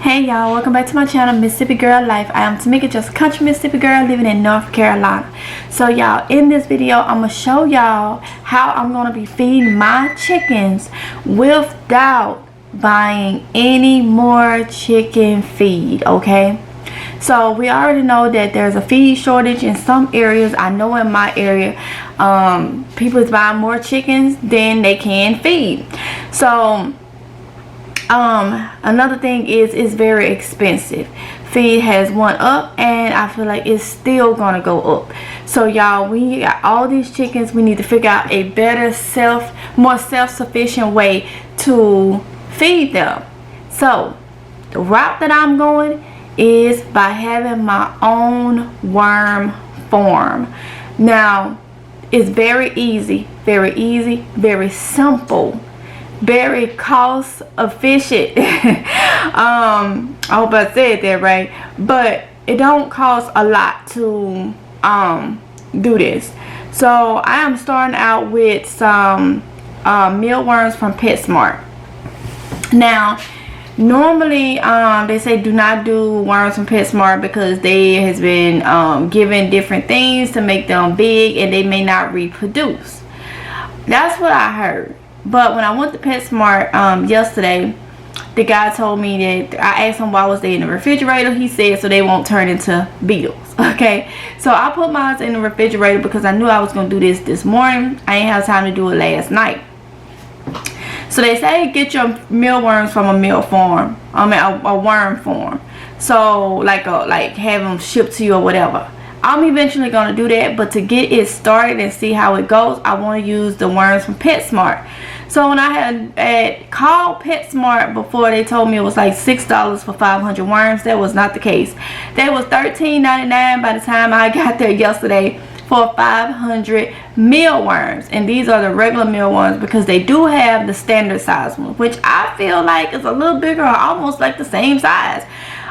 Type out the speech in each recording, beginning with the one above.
Hey y'all, welcome back to my channel, Mississippi Girl Life. I am Tamika, just a country Mississippi girl living in North Carolina. So y'all, in this video I'm gonna show y'all how I'm gonna be feeding my chickens without buying any more chicken feed. Okay, so we already know that there's a feed shortage in some areas. I know in my area people is buying more chickens than they can feed. So another thing is it's very expensive. Feed has went up and I feel like it's still gonna go up. So y'all, we got all these chickens, we need to figure out a better more self-sufficient way to feed them. So the route that I'm going is by having my own worm farm. Now it's very easy, very simple, very cost efficient. I hope I said that right, but it don't cost a lot to do this. So I am starting out with some mealworms from PetSmart. Now normally they say do not do worms from PetSmart because they has been given different things to make them big and they may not reproduce. That's what I heard. But when I went to PetSmart yesterday, the guy told me that, I asked him why was they in the refrigerator. He said so they won't turn into beetles. Okay, so I put mine in the refrigerator because I knew I was going to do this morning. I ain't have time to do it last night. So they say get your mealworms from a meal farm, a worm farm. So like have them shipped to you or whatever. I'm eventually going to do that, but to get it started and see how it goes, I want to use the worms from PetSmart. So when I had called PetSmart before, they told me it was like $6 for 500 worms. That was not the case. They was $13.99 by the time I got there yesterday for 500 mealworms. And these are the regular mealworms because they do have the standard size one, which I feel like is a little bigger or almost like the same size.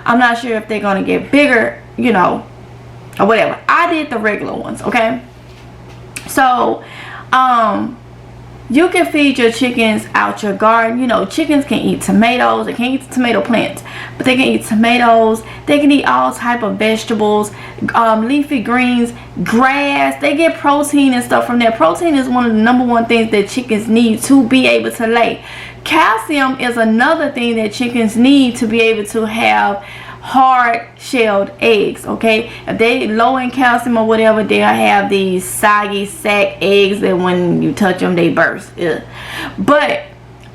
I'm not sure if they're going to get bigger, you know, or whatever. I did the regular ones. Okay, so you can feed your chickens out your garden. You know, chickens can eat tomatoes. They can't eat tomato plants, but they can eat tomatoes. They can eat all type of vegetables, leafy greens, grass. They get protein and stuff from there. Protein is one of the #1 things that chickens need to be able to lay. Calcium is another thing that chickens need to be able to have hard shelled eggs. Okay, if they low in calcium or whatever, they'll have these soggy sack eggs that when you touch them they burst. Ugh. But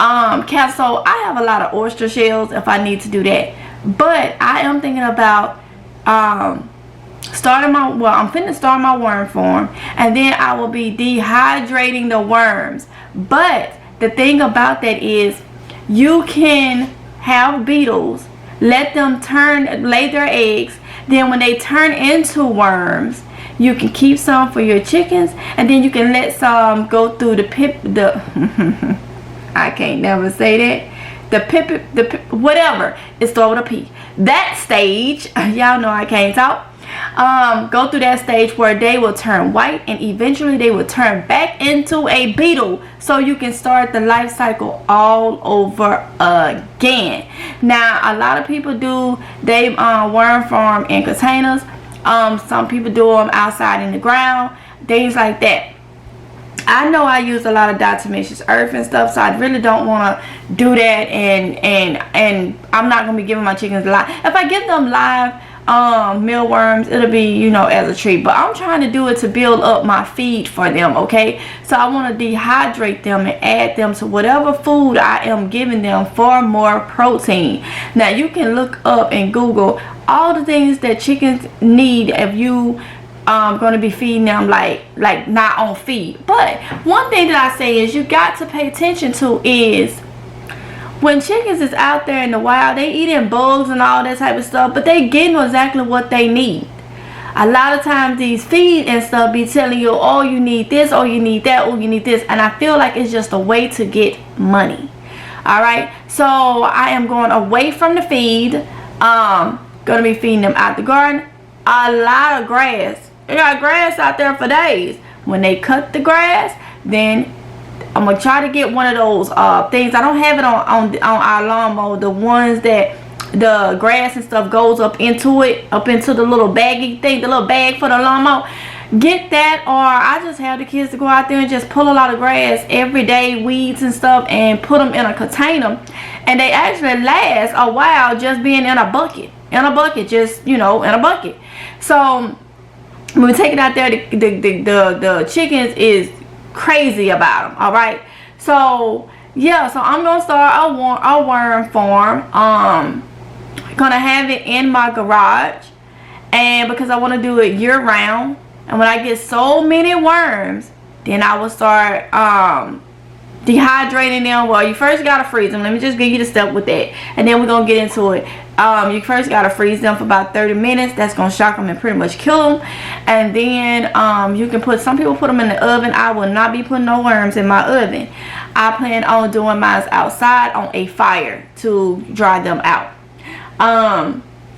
so I have a lot of oyster shells if I need to do that. But I am thinking about starting my, well, I'm finna start my worm farm, and then I will be dehydrating the worms. But the thing about that is you can have beetles, let them lay their eggs, then when they turn into worms, you can keep some for your chickens, and then you can let some go through I can't never say that, whatever, it's started with a P, that stage, y'all know I can't talk. Go through that stage where they will turn white and eventually they will turn back into a beetle, so you can start the life cycle all over again. Now a lot of people do worm farm in containers. Some people do them outside in the ground, things like that. I know I use a lot of diatomaceous earth and stuff, so I really don't want to do that, and I'm not going to be giving my chickens live. If I give them live mealworms, it'll be, you know, as a treat, but I'm trying to do it to build up my feed for them. Okay, so I want to dehydrate them and add them to whatever food I am giving them for more protein. Now you can look up and Google all the things that chickens need if you going to be feeding them like not on feed. But one thing that I say is you got to pay attention to is when chickens is out there in the wild, they eating bugs and all that type of stuff, but they getting exactly what they need. A lot of times these feed and stuff be telling you, oh, you need this, oh, you need that, oh, you need this, and I feel like it's just a way to get money. All right, so I am going away from the feed. Gonna be feeding them out the garden. A lot of grass. They got grass out there for days. When they cut the grass, then I'm gonna try to get one of those things. I don't have it on our lawnmower, the ones that the grass and stuff goes up into it, up into the little baggy thing, the little bag for the lawnmower. Get that, or I just have the kids to go out there and just pull a lot of grass every day, weeds and stuff, and put them in a container, and they actually last a while just being in a bucket, just, you know, in a bucket. So when we take it out there, the chickens is crazy about them. All right, so yeah, so I'm gonna start a worm farm. Gonna have it in my garage, and because I want to do it year round. And when I get so many worms, then I will start dehydrating them. Well, you first gotta freeze them. Let me just give you the step with that, and then we're gonna get into it. You first gotta freeze them for about 30 minutes. That's gonna shock them and pretty much kill them. And then you can put, some people put them in the oven. I will not be putting no worms in my oven. I plan on doing mine outside on a fire to dry them out.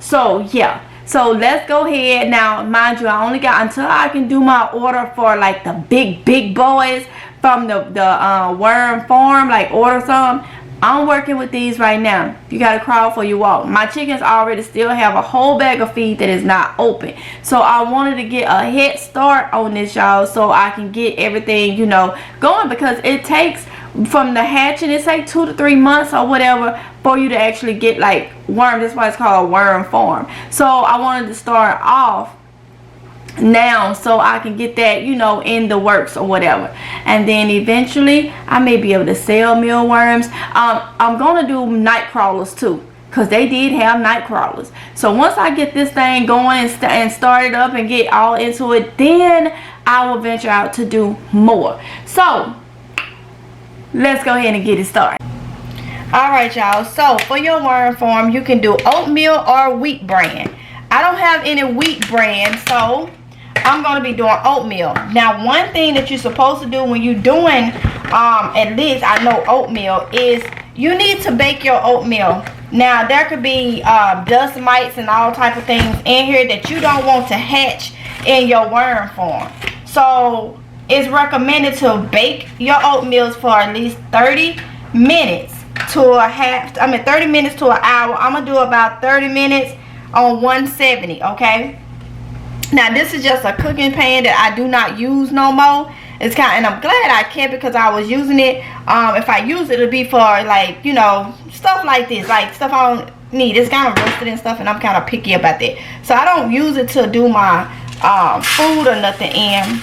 So yeah. So let's go ahead now. Mind you, I only got until I can do my order for like the big boys from the worm farm, like order some. I'm working with these right now. You gotta crawl before you walk. My chickens already still have a whole bag of feed that is not open. So I wanted to get a head start on this, y'all, so I can get everything, you know, going, because it takes from the hatching, it takes 2 to 3 months or whatever for you to actually get like worms. That's why it's called a worm farm. So I wanted to start off now so I can get that, you know, in the works or whatever, and then eventually I may be able to sell mealworms. I'm gonna do night crawlers too, because they did have night crawlers. So once I get this thing going and start it up and get all into it, then I will venture out to do more. So let's go ahead and get it started. Alright, y'all, so for your worm farm, you can do oatmeal or wheat bran. I don't have any wheat bran, so I'm going to be doing oatmeal. Now, one thing that you're supposed to do when you're doing, at least I know oatmeal, is you need to bake your oatmeal. Now, there could be dust mites and all type of things in here that you don't want to hatch in your worm farm. So it's recommended to bake your oatmeals for at least 30 minutes to a half, 30 minutes to an hour. I'm gonna do about 30 minutes on 170. Okay, now this is just a cooking pan that I do not use no more. It's and I'm glad I kept it, because I was using it. If I use it, it'll be for, like, you know, stuff like this, like stuff I don't need. It's kind of rusted and stuff, and I'm kind of picky about that, so I don't use it to do my food or nothing in.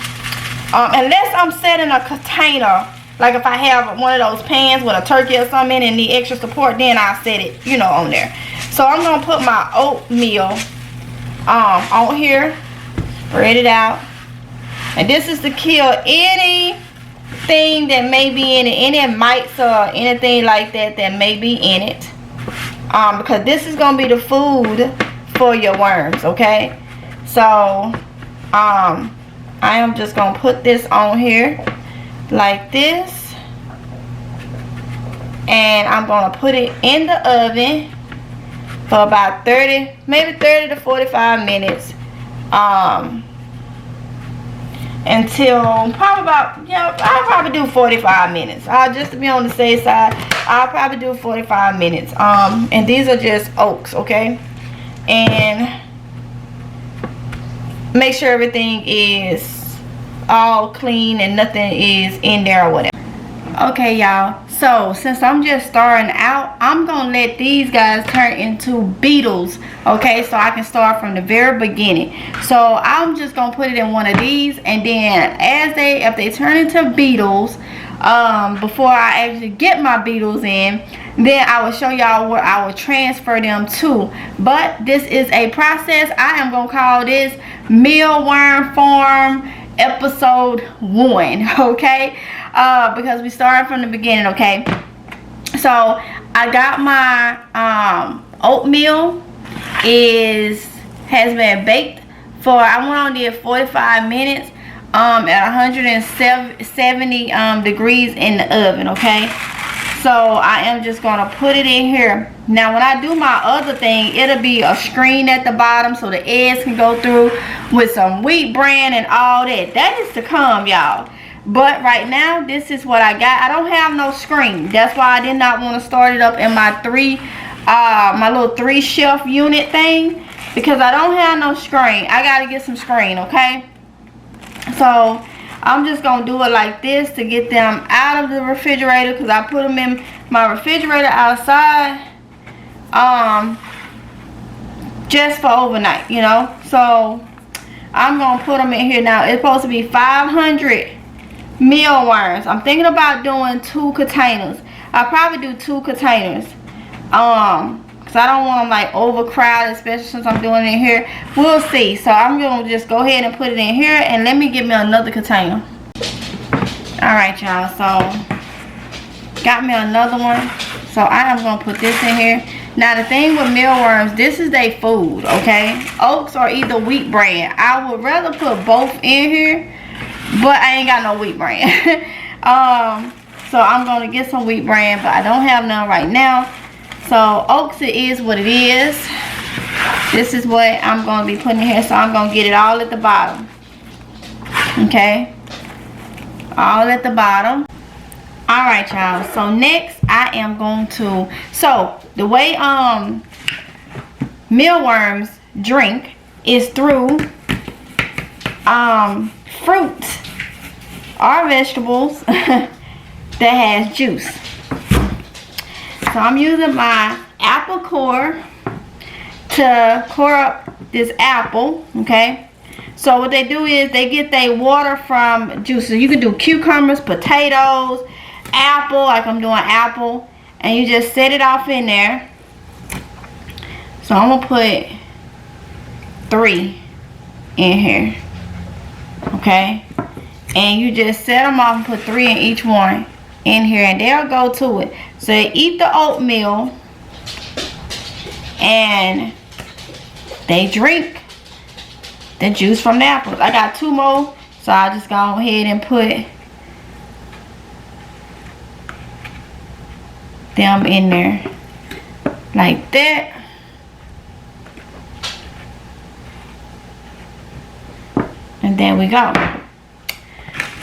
Unless I'm setting a container, like if I have one of those pans with a turkey or something in and need extra support, then I'll set it, you know, on there. So I'm gonna put my oatmeal on here, spread it out, and this is to kill anything that may be in it, any mites or anything like that may be in it, because this is gonna be the food for your worms. Okay, so I am just gonna put this on here like this, and I'm gonna put it in the oven for about 30, maybe 30 to 45 minutes, until probably about, I'll probably do 45 minutes. Just to be on the safe side, I'll probably do 45 minutes. And these are just oats, okay? And make sure everything is all clean and nothing is in there or whatever. Okay, y'all, so since I'm just starting out, I'm gonna let these guys turn into beetles, okay, so I can start from the very beginning. So I'm just gonna put it in one of these, and then if they turn into beetles, before I actually get my beetles in, then I will show y'all where I will transfer them to. But this is a process. I am gonna call this mealworm farm episode 1, okay, because we started from the beginning. Okay, so I got my oatmeal has been baked for, I went on there 45 minutes at 170 degrees in the oven. Okay, so I am just gonna put it in here. Now when I do my other thing, it'll be a screen at the bottom so the eggs can go through with some wheat bran and all that. That is to come, y'all. But right now, this is what I got. I don't have no screen. That's why I did not want to start it up in my 3 my little 3 shelf unit thing, because I don't have no screen. I gotta get some screen, okay? So I'm just gonna do it like this to get them out of the refrigerator, because I put them in my refrigerator outside just for overnight, you know. So I'm gonna put them in here now. It's supposed to be 500 mealworms. I'm thinking about doing 2 containers. I'll probably do 2 containers because I don't want them like overcrowded, especially since I'm doing it in here. We'll see. So I'm gonna just go ahead and put it in here, and let me get me another container. All right, y'all, so got me another one. So I am gonna put this in here. Now the thing with mealworms, this is their food, okay? Oats or either wheat bran. I would rather put both in here, but I ain't got no wheat bran. So I'm gonna get some wheat bran, but I don't have none right now. So oats, it is what it is. This is what I'm gonna be putting in here. So I'm gonna get it all at the bottom. Okay, all at the bottom. All right, y'all, so next I am going to, so the way mealworms drink is through fruits or vegetables that has juice. So I'm using my apple core to core up this apple, okay? So what they do is they get their water from juices. You can do cucumbers, potatoes, apple, like I'm doing apple, and you just set it off in there. So I'm gonna put 3 in here, okay? And you just set them off and put 3 in each one in here, and they'll go to it. So they eat the oatmeal and they drink the juice from the apples. I got 2 more, so I'll just go ahead and put them in there like that. And there we go.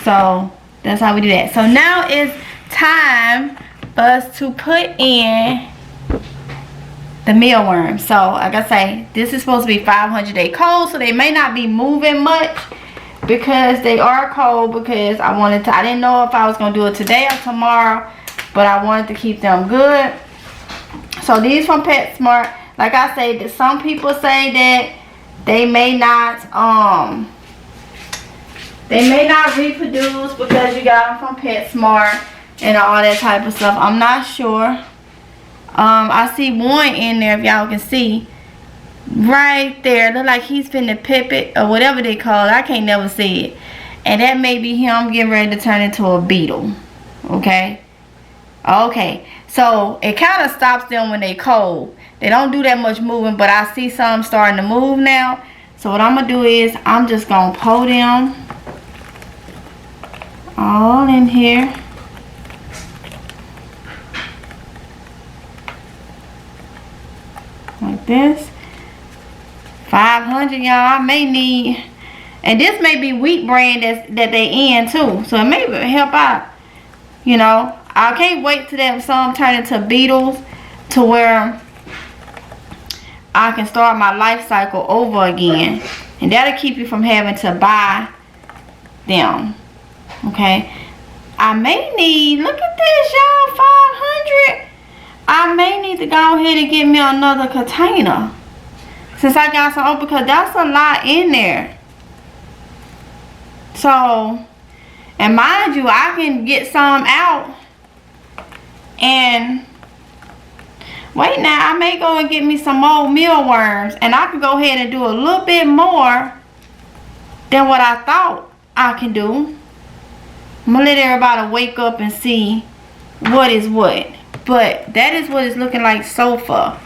So that's how we do that. So now it's time for us to put in the mealworms. So like I say, this is supposed to be 500 day cold, so they may not be moving much because they are cold, because I didn't know if I was gonna do it today or tomorrow, but I wanted to keep them good. So these from PetSmart, like I say, that some people say that they may not reproduce because you got them from PetSmart and all that type of stuff. I'm not sure. I see one in there, if y'all can see right there. Look like he's finna pip it or whatever they call it. I can't never see it. And that may be him getting ready to turn into a beetle. Okay. Okay. So it kind of stops them when they cold. They don't do that much moving, but I see some starting to move now. So what I'm gonna do is I'm just gonna pour them all in here. Like this. 500, y'all. I may need, and this may be wheat bran that they in too, so it may help out, you know. I can't wait till them some turn into beetles to where I can start my life cycle over again, and that'll keep you from having to buy them. Okay, I may need, look at this, y'all, 500. I may need to go ahead and get me another container since I got some, because that's a lot in there. So, and mind you, I can get some out and wait. Now I may go and get me some more mealworms, and I can go ahead and do a little bit more than what I thought I can do. I'm gonna let everybody wake up and see what is what. But that is what it's looking like so far.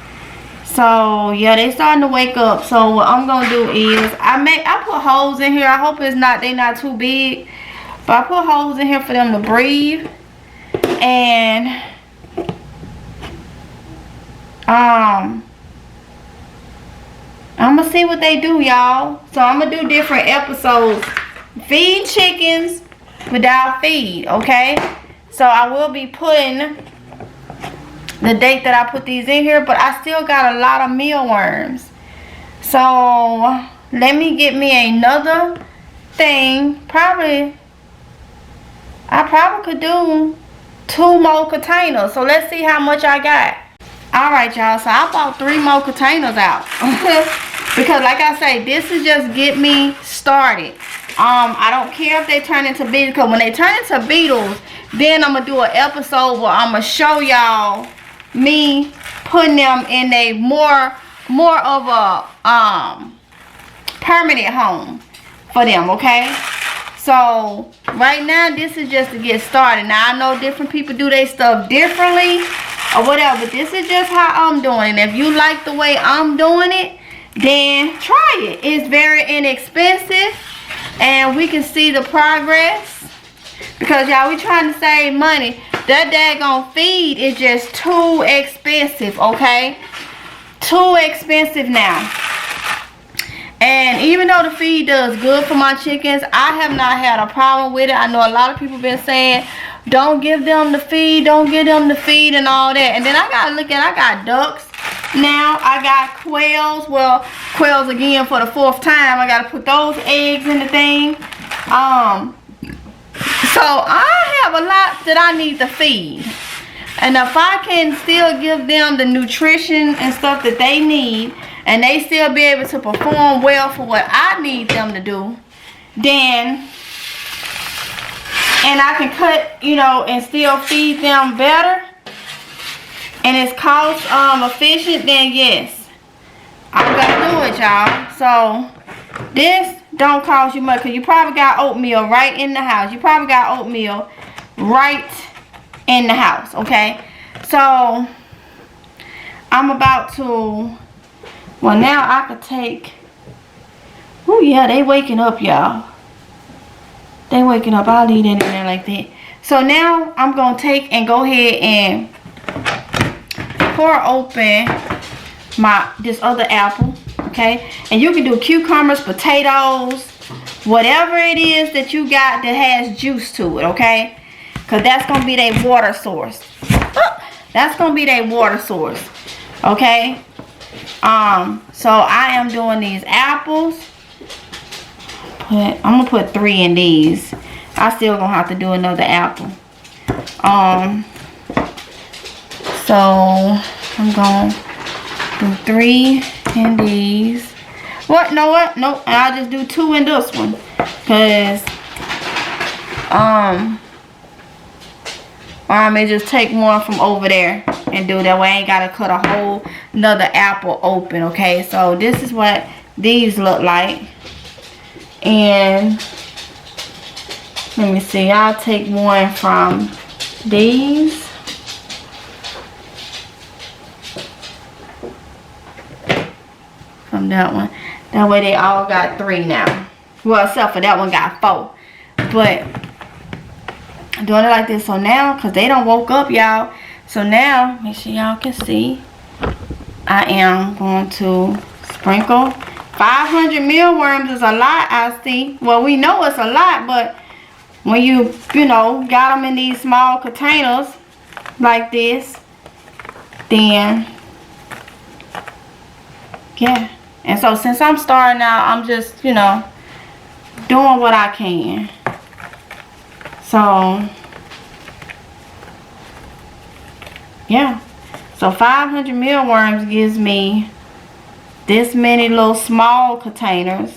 So yeah, they starting to wake up. So what I'm gonna do is I put holes in here. I hope they not too big, but I put holes in here for them to breathe. And I'm gonna see what they do, y'all. So I'm gonna do different episodes. Feed chickens without feed, okay? So I will be putting the date that I put these in here, but I still got a lot of mealworms. So let me get me another thing. I probably could do 2 more containers. So let's see how much I got. Alright, y'all, so I bought 3 more containers out. Because like I say, this is just get me started. I don't care if they turn into beetles, because when they turn into beetles, then I'm gonna do an episode where I'm gonna show y'all me putting them in a more of a permanent home for them, okay? So right now this is just to get started. Now I know different people do their stuff differently or whatever, but this is just how I'm doing it. If you like the way I'm doing it, then try it. It's very inexpensive and we can see the progress, because y'all, we trying to save money. That daggone feed is just too expensive, okay? Too expensive now. And even though the feed does good for my chickens, I have not had a problem with it. I know a lot of people been saying, don't give them the feed, don't give them the feed and all that. And then I gotta look at, I got ducks now, I got quails. Well, quails again for the 4th time. I gotta put those eggs in the thing. So I have a lot that I need to feed. And if I can still give them the nutrition and stuff that they need, and they still be able to perform well for what I need them to do, then, and I can cut, you know, and still feed them better, and it's cost efficient, then yes, I'm gonna do it, y'all. So this don't cost you much, because you probably got oatmeal right in the house. You probably got oatmeal right in the house, okay? So I'm about to, well, now I could take, oh yeah, they waking up, y'all. They waking up. I'll leave that in there like that. So now I'm gonna take and go ahead and pour open this other apple, okay? And you can do cucumbers, potatoes, whatever it is that you got that has juice to it, okay? Because that's gonna be their water source. That's gonna be their water source, okay? So I am doing these apples. I'm gonna put 3 in these. I still gonna have to do another apple. So I'm gonna do 3 in these. What? No, what? Nope. I'll just do 2 in this one, cause or I may just take one from over there and do that way. I ain't gotta cut a whole another apple open, okay? So this is what these look like. And let me see, I'll take one from these. From that one. That way they all got 3 now. Well, except for that one got 4. But I'm doing it like this. So now, because they don't woke up, y'all. So now, make sure y'all can see, I am going to sprinkle. 500 mealworms is a lot, I see. Well, we know it's a lot, but when you know, got them in these small containers like this, then, yeah. And so since I'm starting out, I'm just, you know, doing what I can. So, yeah. So 500 mealworms gives me this many little small containers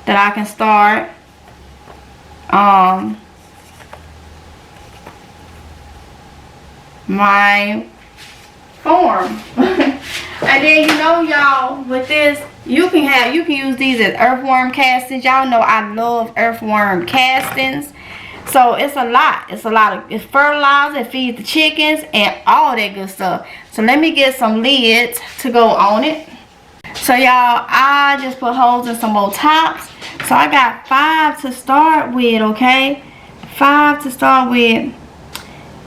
that I can start my farm. And then, you know, y'all, with this, you can use these as earthworm castings. Y'all know I love earthworm castings. So it's a lot. It's fertilizer, it feeds the chickens and all that good stuff. So let me get some lids to go on it. So y'all, I just put holes in some more tops. So I got 5 to start with, okay? 5 to start with.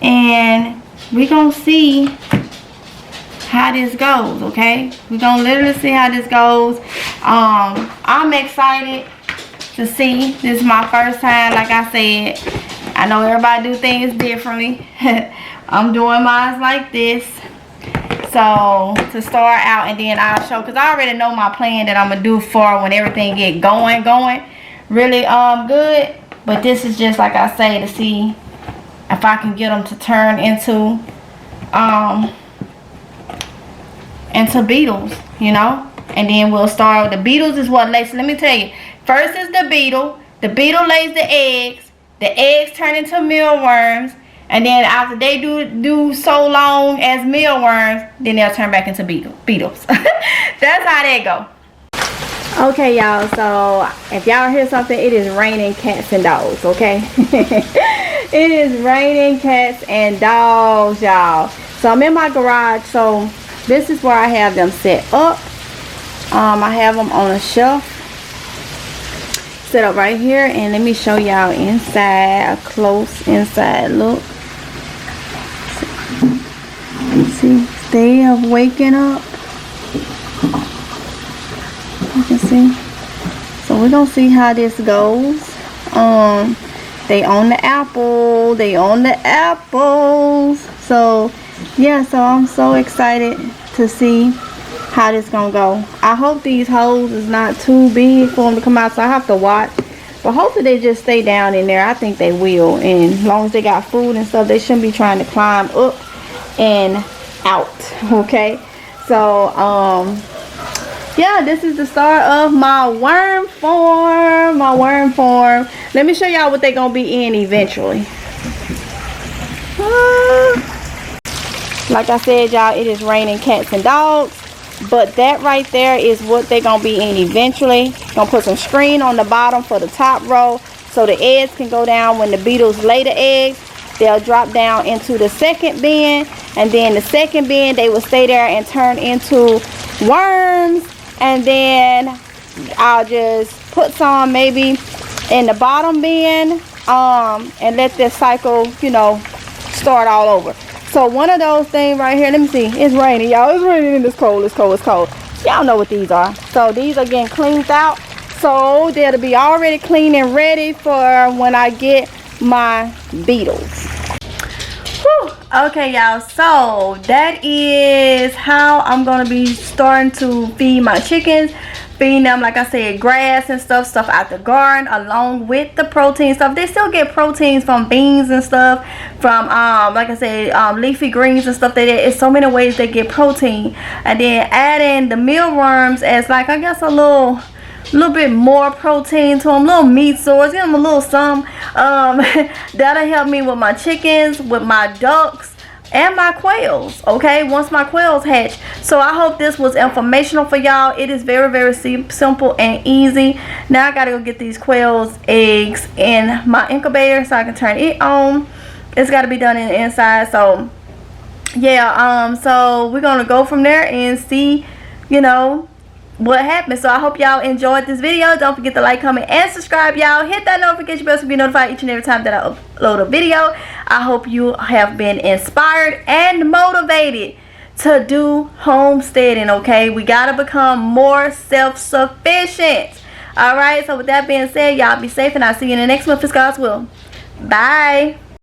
And we're gonna see how this goes, okay? We're gonna literally see how this goes. I'm excited to see. This is my first time, like I said. I know everybody do things differently. I'm doing mine like this. So to start out, and then I'll show, because I already know my plan that I'm gonna do for when everything get going really good. But this is just like I say, to see if I can get them to turn into beetles, you know. And then we'll start with the beetles. Is what lays. Let me tell you, first is the beetle lays the eggs turn into mealworms, and then after they do so long as mealworms, then they'll turn back into beetles. That's how they go. Okay, y'all, so if y'all hear something, it is raining cats and dogs, okay? It is raining cats and dogs, y'all. So I'm in my garage, so this is where I have them set up. I have them on a shelf set up right here, and let me show y'all inside, a close inside look. See, they are waking up. You can see. So we're gonna see how this goes. They on the apple. They on the apples. So yeah, so I'm so excited to see how this gonna go. I hope these holes is not too big for them to come out, so I have to watch. But hopefully they just stay down in there. I think they will, and as long as they got food and stuff, they shouldn't be trying to climb up and out. Okay, so yeah, this is the start of my worm farm. Let me show y'all what they're gonna be in eventually. Like I said, y'all, it is raining cats and dogs, but that right there is what they're gonna be in eventually. Gonna put some screen on the bottom for the top row, so the eggs can go down. When the beetles lay the eggs, they'll drop down into the second bin, and then the second bin, they will stay there and turn into worms. And then I'll just put some maybe in the bottom bin, and let this cycle, you know, start all over. So one of those things right here, let me see, it's raining, y'all. It's raining and it's cold. Y'all know what these are. So these are getting cleaned out, so they'll be already clean and ready for when I get my beetles. Whew. Okay, y'all, so that is how I'm gonna be starting to feed my chickens. Feeding them, like I said, grass and stuff out the garden, along with the protein stuff. They still get proteins from beans and stuff, from like I said, leafy greens and stuff. It's so many ways they get protein. And then adding the mealworms as, like, I guess a little bit more protein to them, little meat source, give them a little some. That'll help me with my chickens, with my ducks, and my quails, okay, once my quails hatch. So I hope this was informational for y'all. It is very, very simple and easy. Now I gotta go get these quails eggs in my incubator so I can turn it on. It's got to be done in the inside. So yeah, so we're gonna go from there and see, you know, what happened. So I hope y'all enjoyed this video. Don't forget to like, comment, and subscribe, y'all. Hit that notification bell to be notified each and every time that I upload a video. I hope you have been inspired and motivated to do homesteading, okay? We gotta become more self-sufficient. All right, so with that being said, y'all be safe, and I'll see you in the next one, if it's God's will. Bye.